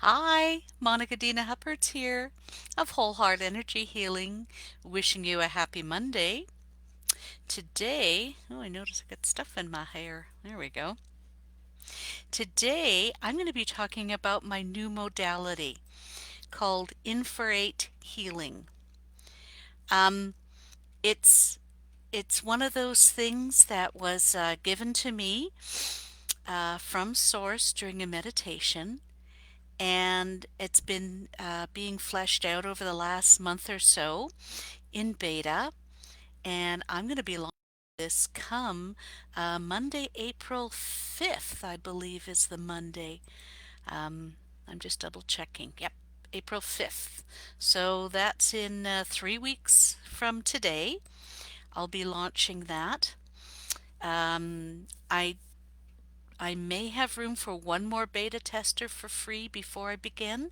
Hi, Monika Dena Huppertz here of Whole Heart Energy Healing, wishing you a happy Monday. Today, I notice I got stuff in my hair. There we go. Today, I'm going to be talking about my new modality called Infrared Healing. Um, it's it's one of those things that was given to me from Source during a meditation, and it's been being fleshed out over the last month or so in beta, and I'm going to be launching this come Monday, April 5th, I believe is the Monday. Um, I'm just double checking. Yep, April 5th. So that's in 3 weeks from today. I'll be launching that. Um, I I may have room for one more beta tester for free before I begin,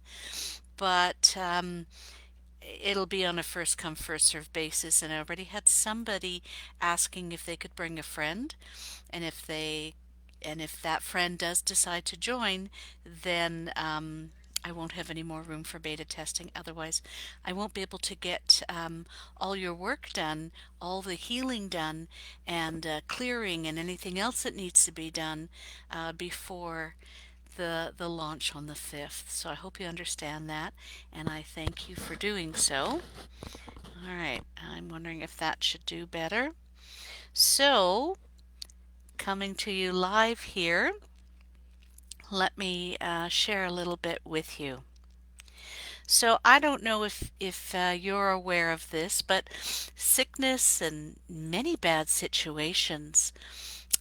but it'll be on a first come first serve basis, and I already had somebody asking if they could bring a friend, and if that friend does decide to join, then I won't have any more room for beta testing. Otherwise, I won't be able to get all your work done, all the healing done, and clearing and anything else that needs to be done before the launch on the 5th. So I hope you understand that, and I thank you for doing so. All right, I'm wondering if that should do better. So, coming to you live here, let me share a little bit with you. So I don't know if you're aware of this, but sickness and many bad situations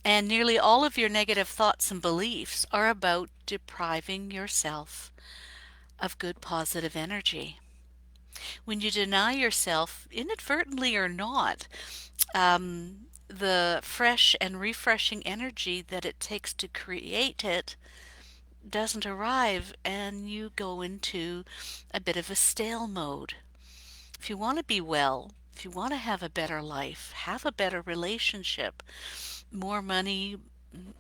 and nearly all of your negative thoughts and beliefs are about depriving yourself of good positive energy. When you deny yourself, inadvertently or not, the fresh and refreshing energy that it takes to create it doesn't arrive, and you go into a bit of a stale mode. If you want to be well, if you want to have a better life, have a better relationship, more money,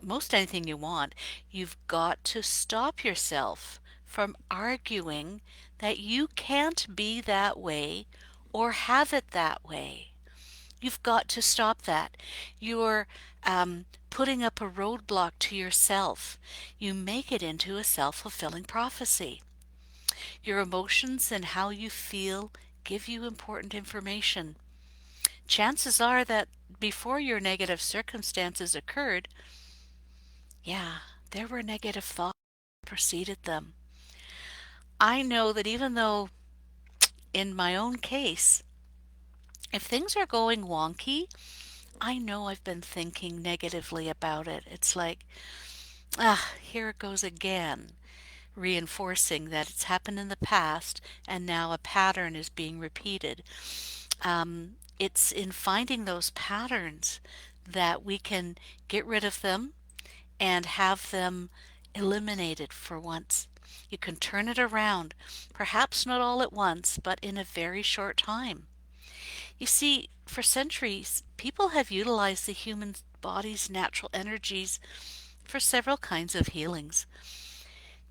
most anything you want, you've got to stop yourself from arguing that you can't be that way or have it that way. You've got to stop that. You're putting up a roadblock to yourself. You make it into a self-fulfilling prophecy. Your emotions and how you feel give you important information. Chances are that before your negative circumstances occurred, yeah, there were negative thoughts that preceded them. I know that even though in my own case, if things are going wonky, I know I've been thinking negatively about it. It's like, here it goes again, reinforcing that it's happened in the past and now a pattern is being repeated. It's in finding those patterns that we can get rid of them and have them eliminated for once. You can turn it around, perhaps not all at once, but in a very short time. You see, for centuries, people have utilized the human body's natural energies for several kinds of healings.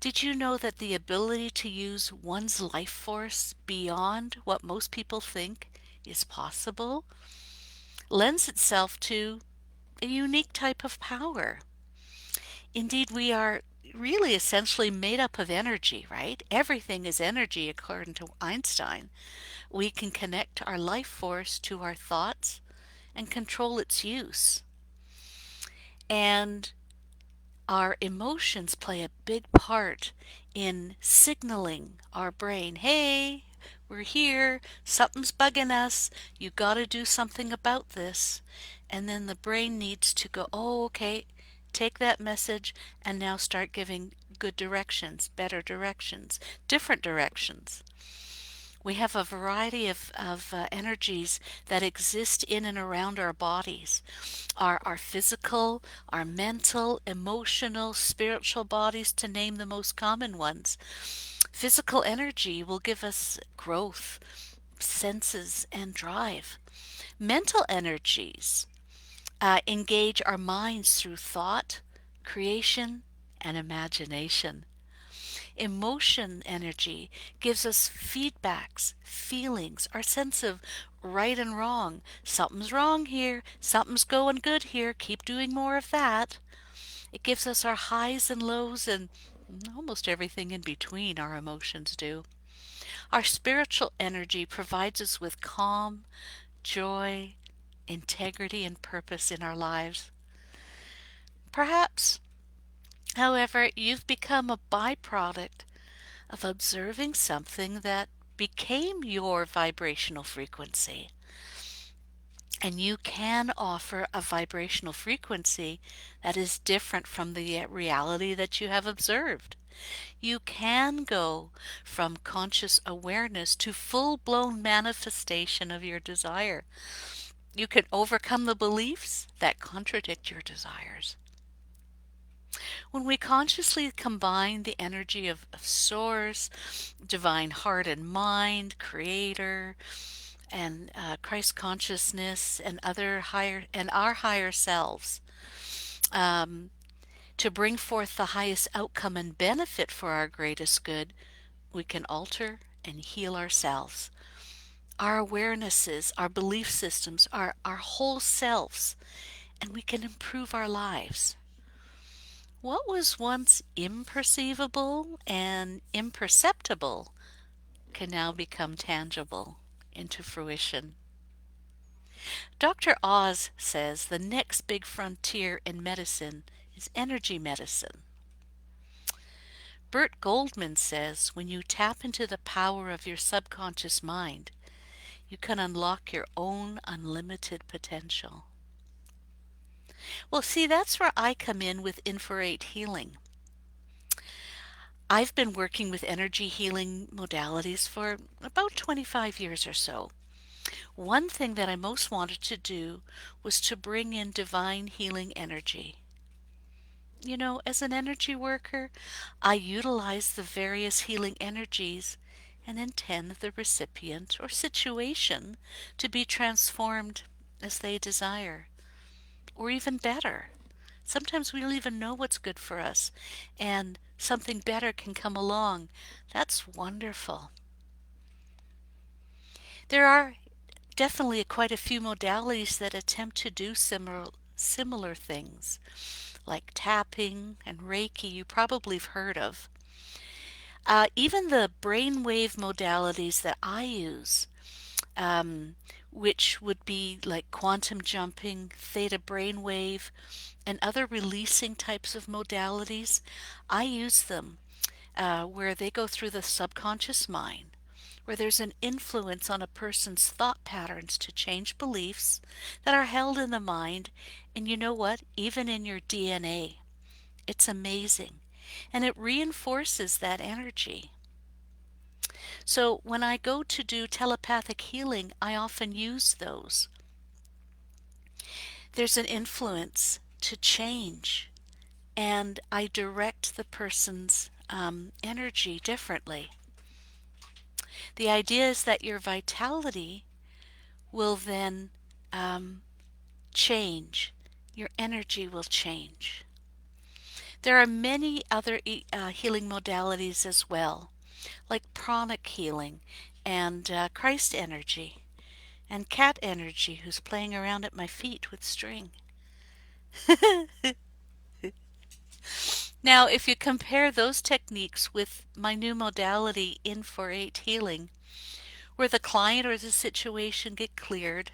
Did you know that the ability to use one's life force beyond what most people think is possible lends itself to a unique type of power? Indeed, we are really essentially made up of energy, right? Everything is energy, according to Einstein. We can connect our life force to our thoughts and control its use. And our emotions play a big part in signaling our brain, hey, we're here, something's bugging us, you got to do something about this. And then the brain needs to go, oh, okay, take that message and now start giving good directions, better directions, different directions. We have a variety of energies that exist in and around our bodies. Our physical, our mental, emotional, spiritual bodies, to name the most common ones. Physical energy will give us growth, senses, and drive. Mental energies engage our minds through thought, creation, and imagination. Emotion energy gives us feedbacks, feelings, our sense of right and wrong. Something's wrong here, something's going good here, keep doing more of that. It gives us our highs and lows and almost everything in between our emotions do. Our spiritual energy provides us with calm, joy, integrity, and purpose in our lives. Perhaps, however, you've become a byproduct of observing something that became your vibrational frequency. And you can offer a vibrational frequency that is different from the reality that you have observed. You can go from conscious awareness to full blown manifestation of your desire. You can overcome the beliefs that contradict your desires. When we consciously combine the energy of Source, divine heart and mind, Creator, and Christ consciousness, and our higher selves, um, to bring forth the highest outcome and benefit for our greatest good, we can alter and heal ourselves, our awarenesses, our belief systems, our whole selves, and we can improve our lives. What was once imperceivable and imperceptible can now become tangible into fruition. Dr. Oz says the next big frontier in medicine is energy medicine. Bert Goldman says when you tap into the power of your subconscious mind, you can unlock your own unlimited potential. Well, see, that's where I come in with Infrared Healing. I've been working with energy healing modalities for about 25 years or so. One thing that I most wanted to do was to bring in divine healing energy. You know, as an energy worker, I utilize the various healing energies and intend the recipient or situation to be transformed as they desire, or even better. Sometimes we don't even know what's good for us, and something better can come along. That's wonderful. There are definitely quite a few modalities that attempt to do similar things, like tapping and Reiki, you probably have heard of. Even the brainwave modalities that I use, um, which would be like quantum jumping, theta brainwave, and other releasing types of modalities, I use them where they go through the subconscious mind, where there's an influence on a person's thought patterns to change beliefs that are held in the mind. And you know what? Even in your DNA. It's amazing. And it reinforces that energy. So when I go to do telepathic healing, I often use those. There's an influence to change, and I direct the person's energy differently. The idea is that your vitality will then um, change. Your energy will change. There are many other healing modalities as well, like pranic healing and Christ energy and cat energy who's playing around at my feet with string. Now, if you compare those techniques with my new modality, Infrared Healing, where the client or the situation get cleared,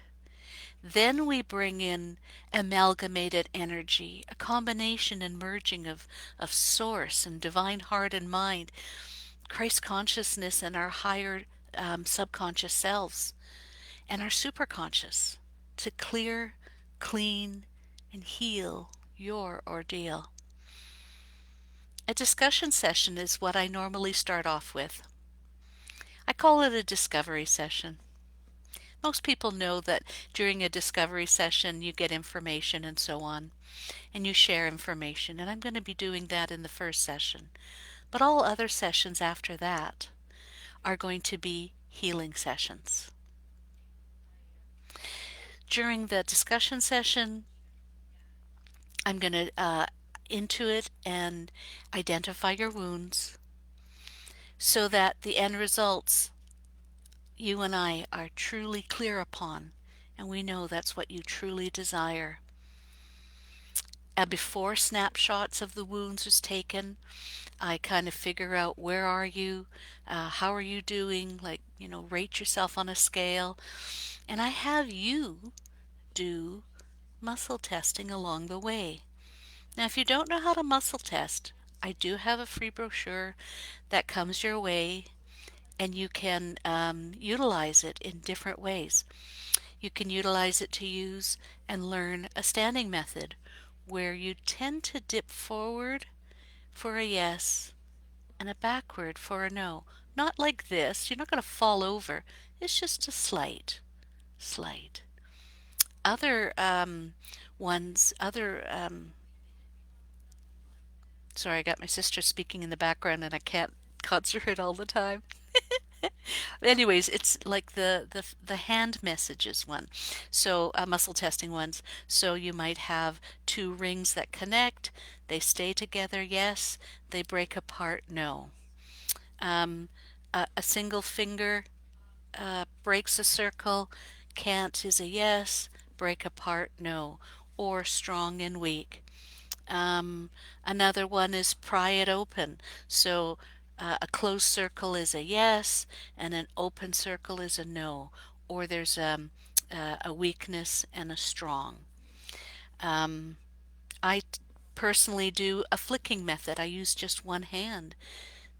then we bring in amalgamated energy, a combination and merging of source and divine heart and mind, Christ consciousness and our higher subconscious selves, and our superconscious to clear, clean, and heal your ordeal. A discussion session is what I normally start off with. I call it a discovery session. Most people know that during a discovery session you get information and so on, and you share information, and I'm going to be doing that in the first session. But all other sessions after that are going to be healing sessions. During the discussion session, I'm going to intuit and identify your wounds. so that the end results you and I are truly clear upon, and we know that's what you truly desire. A before snapshots of the wounds is taken. I kind of figure out where are you, how are you doing, like, rate yourself on a scale. And I have you do muscle testing along the way. Now, if you don't know how to muscle test, I do have a free brochure that comes your way, and you can utilize it in different ways. You can utilize it to use and learn a standing method where you tend to dip forward for a yes and a backward for a no. Not like this, you're not going to fall over. It's just a slight. Other other, sorry, I got my sister speaking in the background and I can't concentrate all the time. Anyways, it's like the hand messages one. So muscle testing ones. So you might have two rings that connect. They stay together, yes. They break apart, no. Um, a single finger breaks a circle. Can't is a yes. Break apart, no. Or strong and weak. Um, Another one is pry it open. So a closed circle is a yes, and an open circle is a no. Or there's a weakness and a strong. Um, I personally do a flicking method. I use just one hand.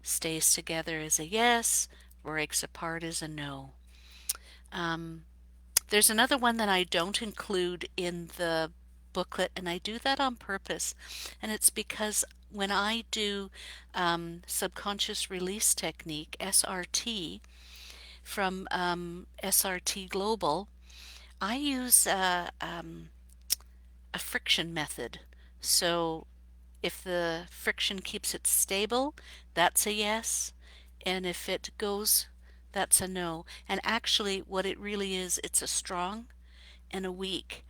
Stays together is a yes, breaks apart is a no. Um, there's another one that I don't include in the booklet, and I do that on purpose. And it's because when I do subconscious release technique, SRT, from SRT Global, I use a friction method. So if the friction keeps it stable, that's a yes. And if it goes, that's a no. And actually, what it really is, it's a strong and a weak.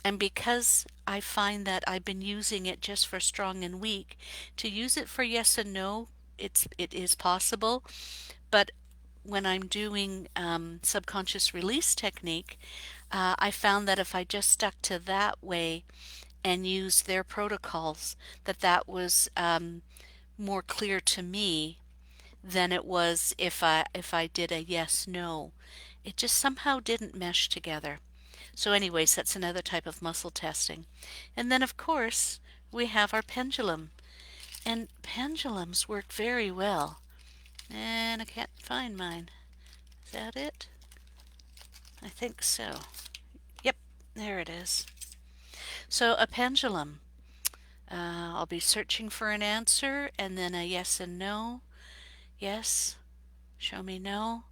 And because I find that I've been using it just for strong and weak, to use it for yes and no, it is possible. But when I'm doing subconscious release technique, I found that if I just stuck to that way and used their protocols, that was more clear to me than it was if I did a yes no. It just somehow didn't mesh together. So, anyways, that's another type of muscle testing. And then, of course, we have our pendulum. And pendulums work very well. And I can't find mine. Is that it? I think so. Yep, there it is. So, a pendulum. I'll be searching for an answer and then a yes and no. Yes, show me no,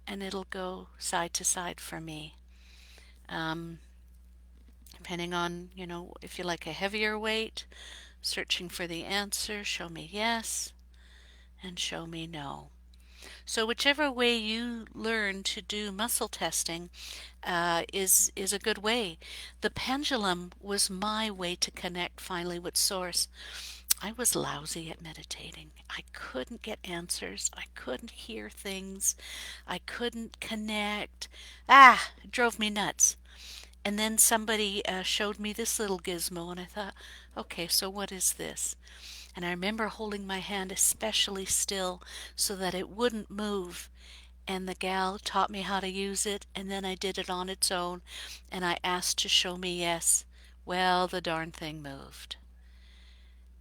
and it'll go side to side for me. Um, Depending on, if you like a heavier weight, searching for the answer, show me yes and show me no. So whichever way you learn to do muscle testing is a good way. The pendulum was my way to connect finally with source. I was lousy at meditating. I couldn't get answers. I couldn't hear things. I couldn't connect. It drove me nuts. And then somebody showed me this little gizmo, and I thought, okay, so what is this? And I remember holding my hand especially still so that it wouldn't move. And the gal taught me how to use it, and then I did it on its own, and I asked to show me yes. Well, the darn thing moved.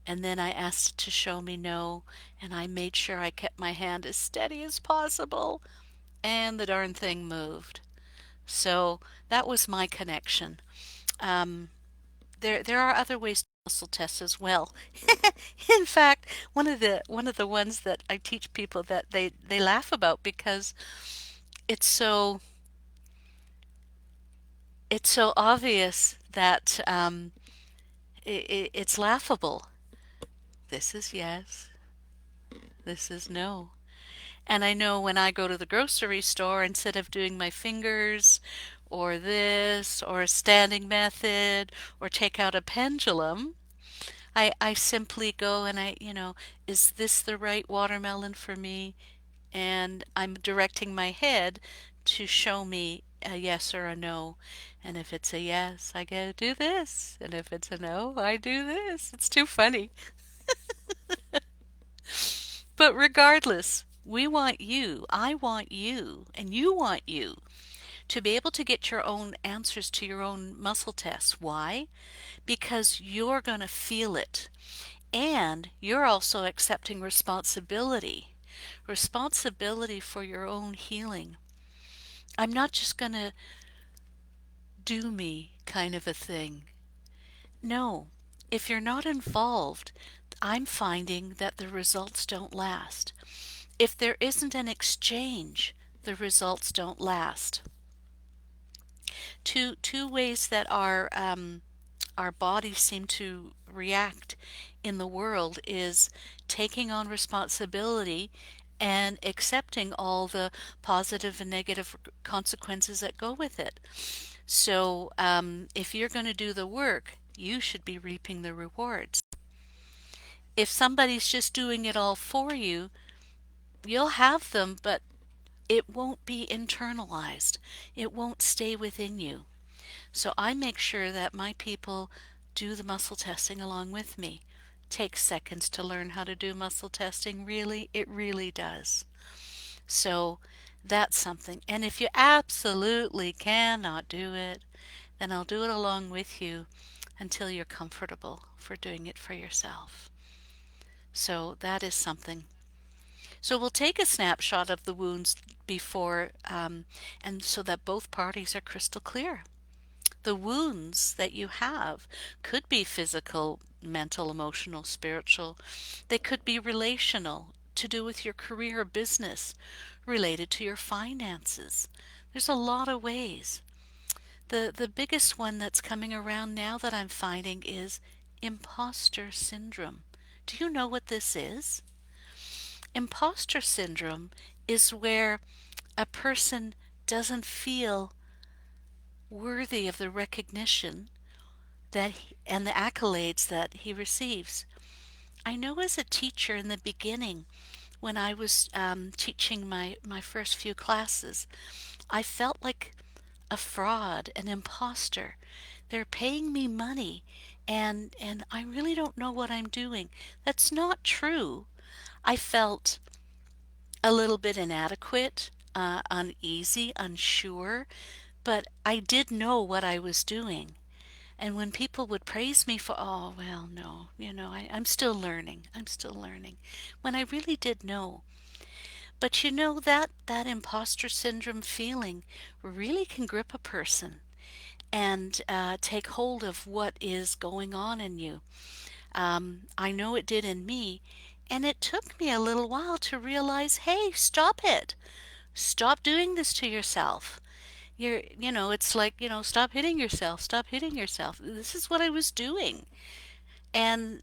And then I asked it to show me no, and I made sure I kept my hand as steady as possible, and the darn thing moved. So that was my connection. Um, there are other ways to muscle test as well. In fact, one of the ones that I teach people that they laugh about because it's so it's so obvious that it's laughable. This is yes. This is no. And I know when I go to the grocery store, instead of doing my fingers or this or a standing method or take out a pendulum, I simply go and is this the right watermelon for me? And I'm directing my head to show me a yes or a no. And if it's a yes, I go do this. And if it's a no, I do this. It's too funny. But regardless, we want you, I want you, and you want you to be able to get your own answers to your own muscle tests. Why? Because you're going to feel it. And you're also accepting responsibility. Responsibility for your own healing. I'm not just going to do me kind of a thing. No, if you're not involved, I'm finding that the results don't last. If there isn't an exchange, the results don't last. Two ways that our bodies seem to react in the world is taking on responsibility and accepting all the positive and negative consequences that go with it. So, if you're going to do the work, you should be reaping the rewards. If somebody's just doing it all for you, you'll have them, but it won't be internalized. It won't stay within you. So I make sure that my people do the muscle testing along with me. Takes seconds to learn how to do muscle testing, really, it really does. So that's something. And if you absolutely cannot do it, then I'll do it along with you until you're comfortable for doing it for yourself. So that is something. So we'll take a snapshot of the wounds before, and so that both parties are crystal clear. The wounds that you have could be physical, mental, emotional, spiritual. They could be relational, to do with your career or business, related to your finances. There's a lot of ways. The biggest one that's coming around now that I'm finding is imposter syndrome. Do you know what this is? Imposter syndrome is where a person doesn't feel worthy of the recognition and the accolades that he receives. I know as a teacher in the beginning, when I was teaching my first few classes, I felt like a fraud, an imposter. They're paying me money and I really don't know what I'm doing. That's not true. I felt a little bit inadequate, uneasy, unsure, but I did know what I was doing. And when people would praise me for, oh, well, no, I'm still learning. I'm still learning. When I really did know. But that imposter syndrome feeling really can grip a person and take hold of what is going on in you. I know it did in me. And it took me a little while to realize, hey, stop it. Stop doing this to yourself. It's like, stop hitting yourself. Stop hitting yourself. This is what I was doing. And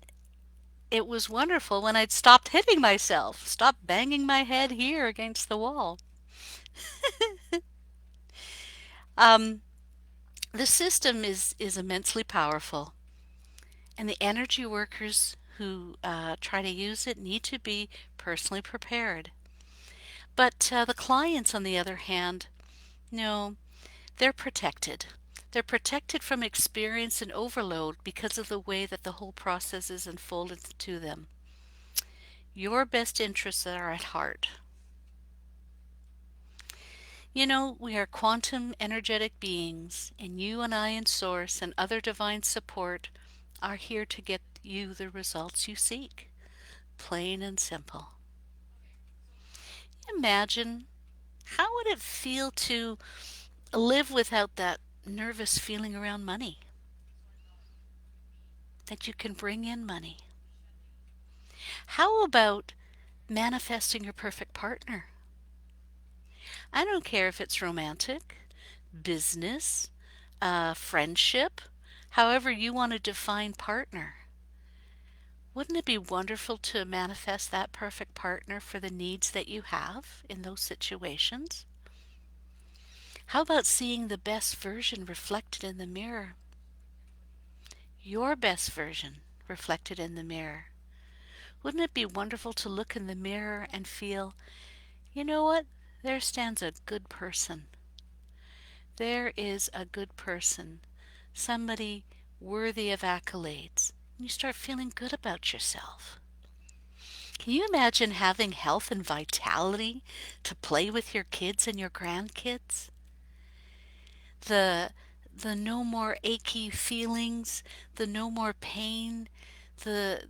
it was wonderful when I'd stopped hitting myself, stopped banging my head here against the wall. Um, the system is immensely powerful, and the energy workers who try to use it need to be personally prepared. But the clients, on the other hand, no, they're protected. They're protected from experience and overload because of the way that the whole process is unfolded to them. Your best interests are at heart. We are quantum energetic beings, and you and I and Source and other divine support are here to get you the results you seek. Plain and simple. Imagine, how would it feel to live without that nervous feeling around money? That you can bring in money. How about manifesting your perfect partner? I don't care if it's romantic, business, friendship, however you want to define partner. Wouldn't it be wonderful to manifest that perfect partner for the needs that you have in those situations? How about seeing the best version reflected in the mirror? Your best version. reflected in the mirror. Wouldn't it be wonderful to look in the mirror and feel, you know what? There stands a good person. There is a good person, somebody worthy of accolades. And you start feeling good about yourself. Can you imagine having health and vitality to play with your kids and your grandkids? The the no more achy feelings, the no more pain, the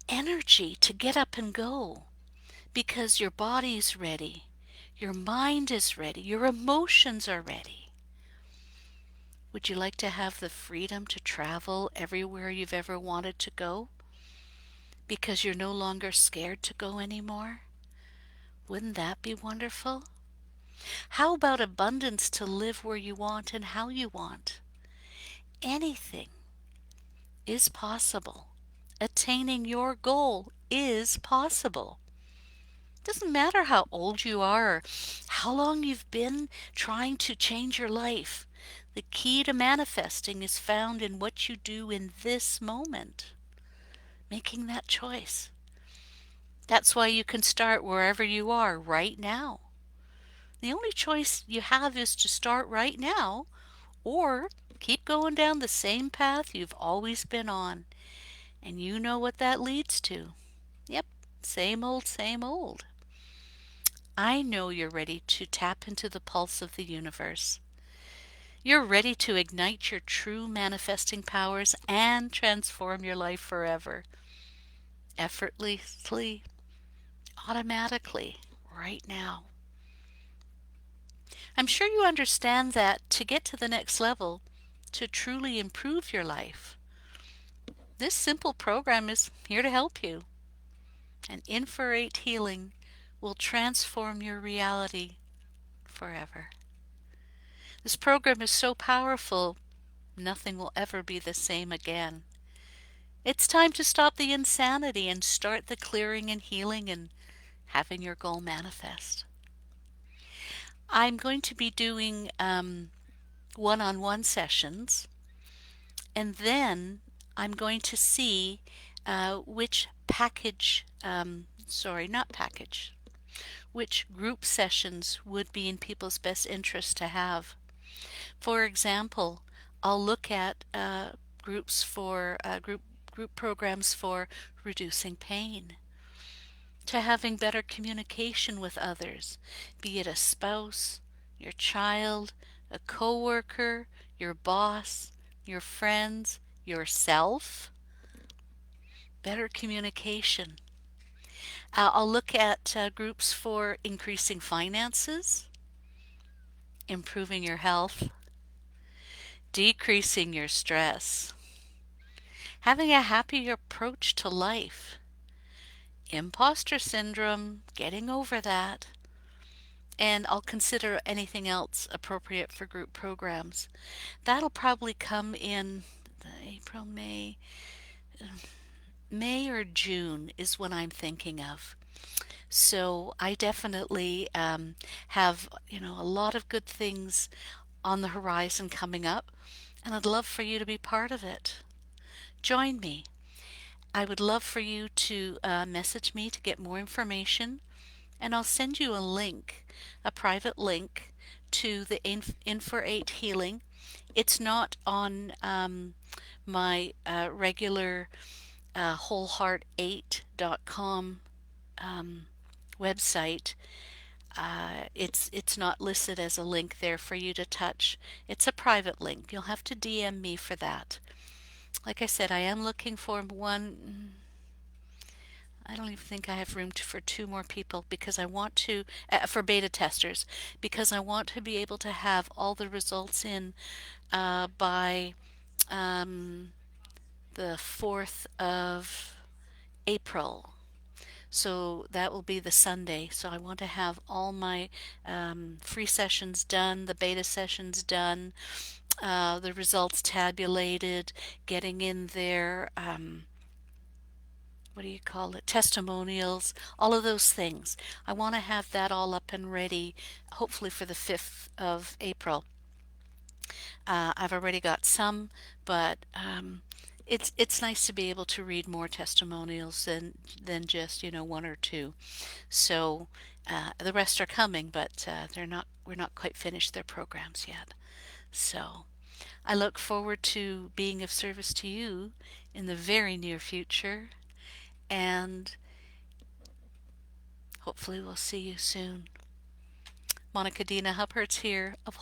energy to get up and go because your body's ready, your mind is ready, your emotions are ready. Would you like to have the freedom to travel everywhere you've ever wanted to go because you're no longer scared to go anymore? Wouldn't that be wonderful? How about abundance to live where you want and how you want? Anything is possible. Attaining your goal is possible. Doesn't matter how old you are or how long you've been trying to change your life. The key to manifesting is found in what you do in this moment, making that choice. That's why you can start wherever you are right now. The only choice you have is to start right now or keep going down the same path you've always been on. And you know what that leads to. Yep, same old, same old. I know you're ready to tap into the pulse of the universe. You're ready to ignite your true manifesting powers and transform your life forever. Effortlessly, automatically, right now. I'm sure you understand that to get to the next level, to truly improve your life, this simple program is here to help you. And Infrared Healing will transform your reality forever. This program is so powerful, nothing will ever be the same again. It's time to stop the insanity and start the clearing and healing and having your goal manifest. I'm going to be doing one-on-one sessions, and then I'm going to see which package, sorry, not package, which group sessions would be in people's best interest to have. For example, I'll look at groups for group programs for reducing pain, to having better communication with others, be it a spouse, your child, a coworker, your boss, your friends, yourself. Better communication. I'll look at groups for increasing finances, improving your health, decreasing your stress, having a happier approach to life, imposter syndrome, getting over that, and I'll consider anything else appropriate for group programs. That'll probably come in April, May or June is what I'm thinking of. So I definitely have, a lot of good things on the horizon coming up, and I'd love for you to be part of it. Join me. I would love for you to message me to get more information, and I'll send you a link, a private link to the Infrared Healing. It's not on my regular wholeheart8.com website. It's not listed as a link there for you to touch. It's a private link. You'll have to DM me for that. Like I said, I am looking for one. I don't even think I have room for two more people because I want to, for beta testers, because I want to be able to have all the results in by um, the 4th of April. So that will be the Sunday. So I want to have all my free sessions done, the beta sessions done, the results tabulated, getting in there, what do you call it, testimonials, all of those things. I want to have that all up and ready, hopefully for the 5th of April. I've already got some, but it's nice to be able to read more testimonials than just, one or two. So the rest are coming, but they're not we're not quite finished their programs yet. So I look forward to being of service to you in the very near future, and hopefully we'll see you soon. Monika, Dena Huppertz here of